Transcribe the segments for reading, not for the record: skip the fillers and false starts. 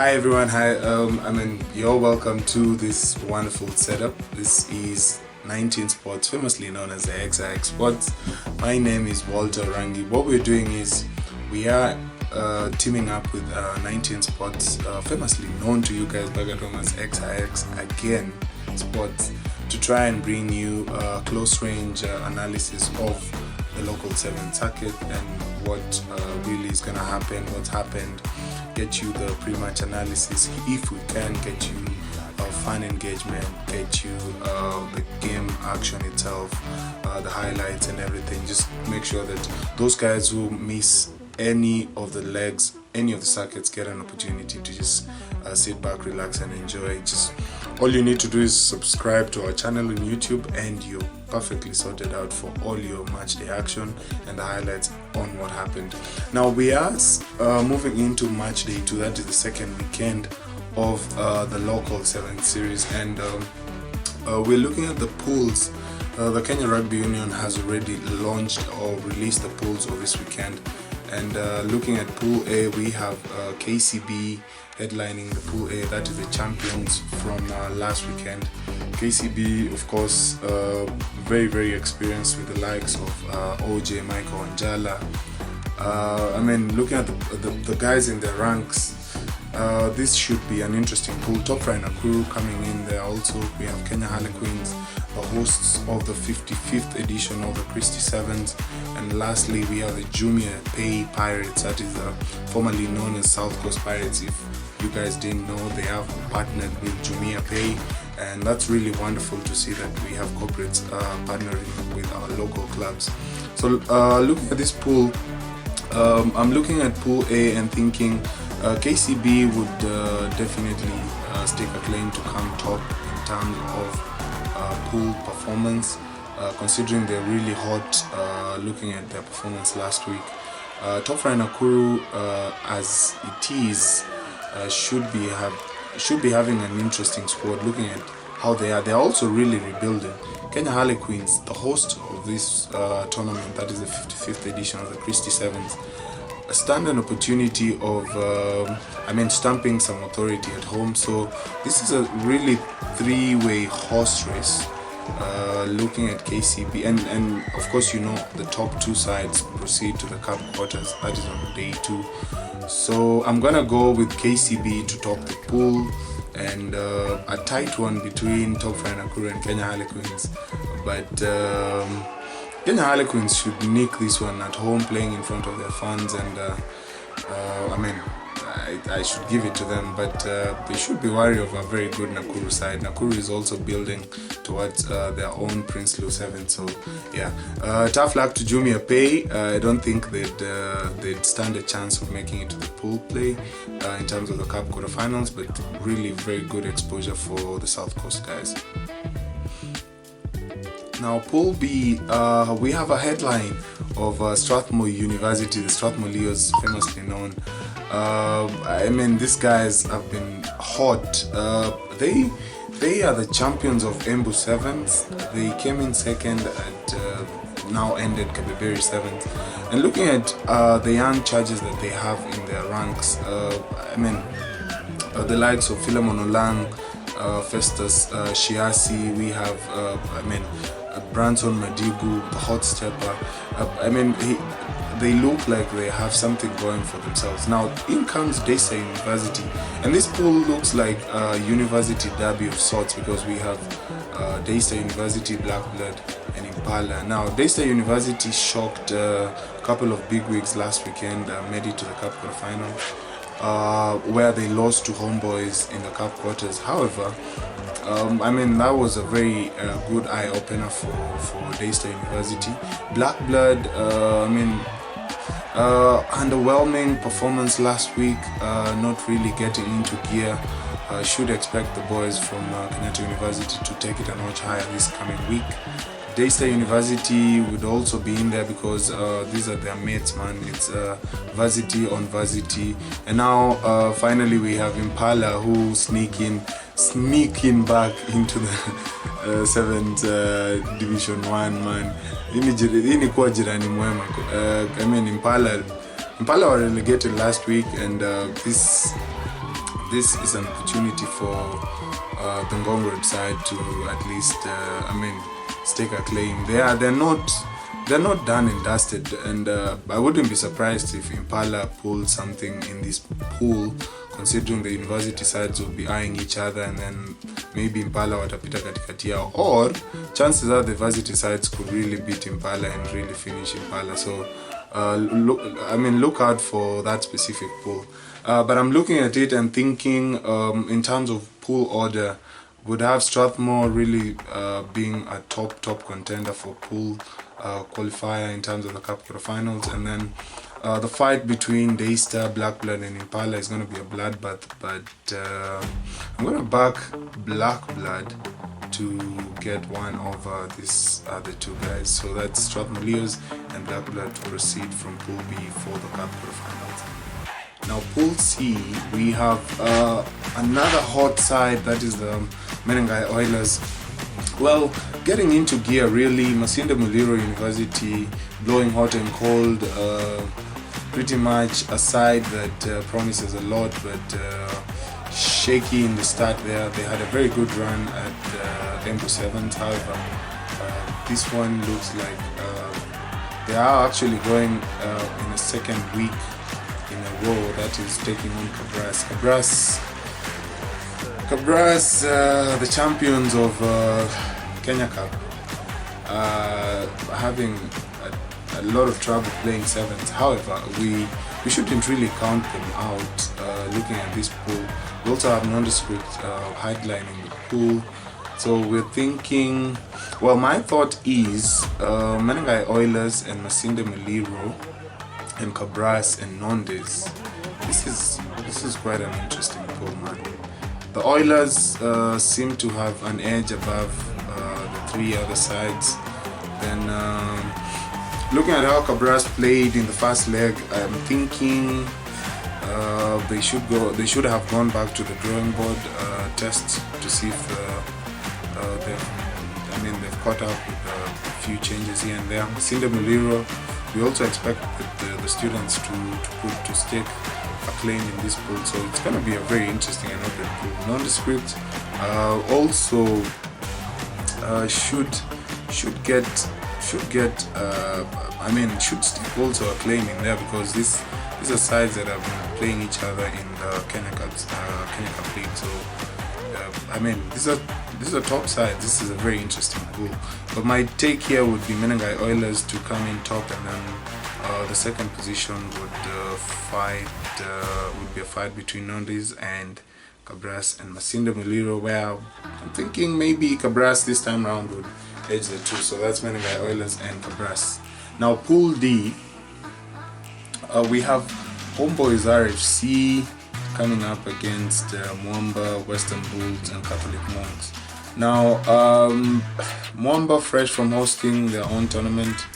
Hi everyone, you're welcome to this wonderful setup. This is 19 Sports, famously known as the XIX Sports. My name is Walter Rangi. What we're doing is we are teaming up with 19 Sports, famously known to you guys back at home as XIX again Sports, to try and bring you close range analysis of the local 7 circuit and what really is going to happen, what's happened, get you the pre-match analysis if we can, get you fan engagement, get you the game action itself, the highlights and everything. Just make sure that those guys who miss any of the legs, any of the circuits, get an opportunity to just sit back, relax and enjoy. Just all you need to do is subscribe to our channel on YouTube and you're perfectly sorted out for all your match day action and the highlights on what happened. Now we are moving into match day 2, that is the second weekend of the local 7th series, and we're looking at the pools. The Kenya Rugby Union has already launched or released the pools of this weekend, and looking at Pool A, we have KCB headlining the Pool A, that is the champions from last weekend. KCB, of course, very experienced with the likes of OJ, Michael and Jala. Looking at the guys in the ranks, this should be an interesting pool. Top Fry Nakuru coming in there also. We have Kenya Harlequins, the hosts of the 55th edition of the Christie Sevens, and lastly we have the Jumia Pay Pirates, that is formerly known as South Coast Pirates. If you guys didn't know, they have partnered with Jumia Pay, and that's really wonderful to see that we have corporates partnering with our local clubs. So looking at this pool, I'm looking at Pool A and thinking KCB would definitely stake a claim to come top in terms of pool performance, considering they're really hot. Looking at their performance last week, Top Fry Nakuru, as it is, should be having an interesting squad. Looking at how they're also really rebuilding. Kenya Harlequins, the host of this tournament, that is the 55th edition of the Christie Sevens, stand an opportunity of stamping some authority at home. So this is a really 3-way horse race. Looking at KCB, and of course, you know, the top 2 sides proceed to the cup quarters, that is on day 2. So I'm gonna go with KCB to top the pool, and a tight one between Top Fry Nakuru and Kenya Harlequins, but Kenya Harlequins should nick this one at home, playing in front of their fans, and I should give it to them, but they should be wary of a very good Nakuru side. Nakuru is also building towards their own Prince-Lu 7, so yeah. Tough luck to Jumia Pay. I don't think they'd stand a chance of making it to the pool play in terms of the Cup quarterfinals, but really very good exposure for the South Coast guys. Now Pool B, we have a headline of Strathmore University, the Strathmore Leos, famously known. These guys have been hot. They are the champions of Embu Sevens. They came in second at now ended Kabeberi Sevens. And looking at the young charges that they have in their ranks, the likes of Philemon Olang, Festus Shiasi, we have Branson Madigu, the hot stepper. They look like they have something going for themselves. Now in comes Daystar University, and this pool looks like a university derby of sorts, because we have Daystar University, Black Blood and Impala. Now Daystar University shocked a couple of bigwigs last weekend, made it to the Cup quarterfinal, where they lost to Homeboys in the Cup quarters. However, that was a very good eye-opener for Daystar University. Black Blood, underwhelming performance last week, not really getting into gear. Should expect the boys from Kenyatta University to take it a notch higher this coming week. Daystar University would also be in there because these are their mates, man. It's varsity on varsity. And now finally we have Impala, who sneaking back into the 7th Division 1, man. Hii ni kuwa jirani mwema. Impala were relegated last week, and this is an opportunity for the Ngong Road side to at least, stake a claim. They're not done and dusted, and I wouldn't be surprised if Impala pulled something in this pool, considering the university sides will be eyeing each other, and then maybe Impala watapita katikati yao, or chances are the varsity sides could really beat Impala and really finish Impala. So look out for that specific pool. But I'm looking at it and thinking, in terms of pool order, would have Strathmore really being a top contender for pool qualifier in terms of the Cup quarterfinals, and then the fight between Daystar, Black Blood and Impala is going to be a bloodbath, but I'm going to back Black Blood to get one over these other two guys. So that's Strathmore Leos and Black Blood to proceed from Pool B for the Cup quarterfinals. Now Pool C, we have another hot side, that is the Menengai Oilers. Well, getting into gear really. Masinde Muliro University blowing hot and cold, pretty much a side that promises a lot, but shaky in the start there. They had a very good run at SEVENS. However, this one looks like they are actually going in a second week in a row, that is taking on Cabras, the champions of Kenya Cup, having a lot of trouble playing sevens. However, we shouldn't really count them out. Looking at this pool, we also have nondescript headlining the pool. So we're thinking, well, my thought is Menengai Oilers and Masinde Muliro and Cabras and Nondes. This is quite an interesting pool, man. The Oilers seem to have an edge above the three other sides. Then looking at how Cabras played in the first leg, I'm thinking they should have gone back to the drawing board test to see if they've caught up with a few changes here and there. Masinde Muliro, we also expect the students to stake a claim in this pool, so it's going to be a very interesting and open pool. Nondescript also should stake also a claim in there, because these are sides that have been playing each other in the Kenya Cup League. So these are top sides. This is a very interesting pool. But my take here would be Menengai Oilers to come in top, and then the second position would be a fight between Nondes and Cabras and Masinde Muliro, where I'm thinking maybe Cabras this time round would edge the two. So that's Menengai Oilers and Cabras. Now Pool D, we have Homeboys RFC coming up against Mwamba, Western Bulls and Catholic Monks. Now Mwamba, fresh from hosting their own tournament,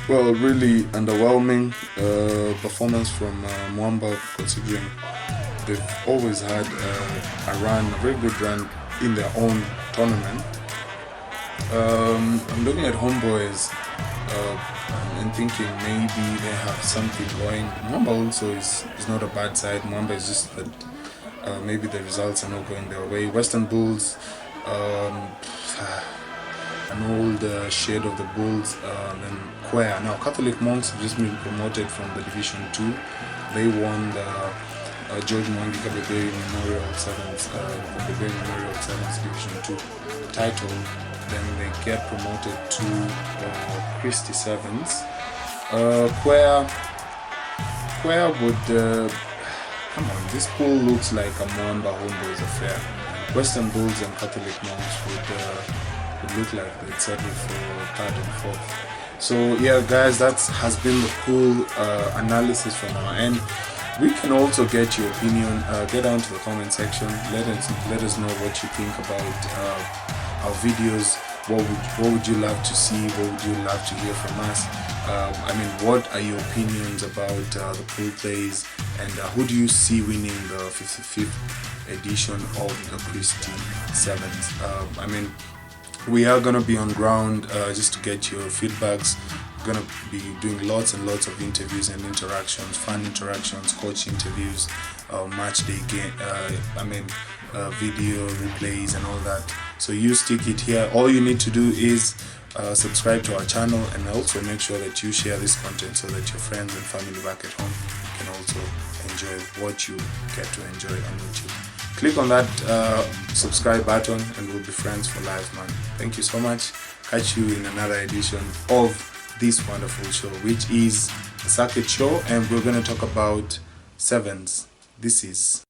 well, really underwhelming performance from Mwamba, considering they've always had a very good run in their own tournament. I'm looking at Homeboys and thinking maybe they have something going. Mwamba also is not a bad side. Mwamba is just that maybe the results are not going their way. Western Bulls, an old shade of the Bulls, then Quer. Now Catholic Monks have just been promoted from the Division 2. They won the George Mwangi Kabeberi Memorial Sevens Division 2 title. Then they get promoted to Christie Sevens. Quer would come on, this pool looks like a Mwamba Homeboys affair. Western Bulls and Catholic Monks would look like they'd settle for third and fourth. So yeah, guys, that has been the pool analysis from our end. We can also get your opinion. Get down to the comment section. Let us know what you think about our videos. What would you love to see? What would you love to hear from us? What are your opinions about the pool plays, and who do you see winning the 55th edition of the Christie Sevens? We are gonna be on ground just to get your feedbacks. gonna be doing lots and lots of interviews and interactions, fun interactions, coach interviews, match day game, video replays and all that. So you stick it here. All you need to do is subscribe to our channel, and also make sure that you share this content so that your friends and family back at home can also enjoy what you get to enjoy on YouTube. Click on that subscribe button and we'll be friends for life, man. Thank you so much. Catch you in another edition of this wonderful show, which is the Circuit Show, and we're going to talk about sevens. This is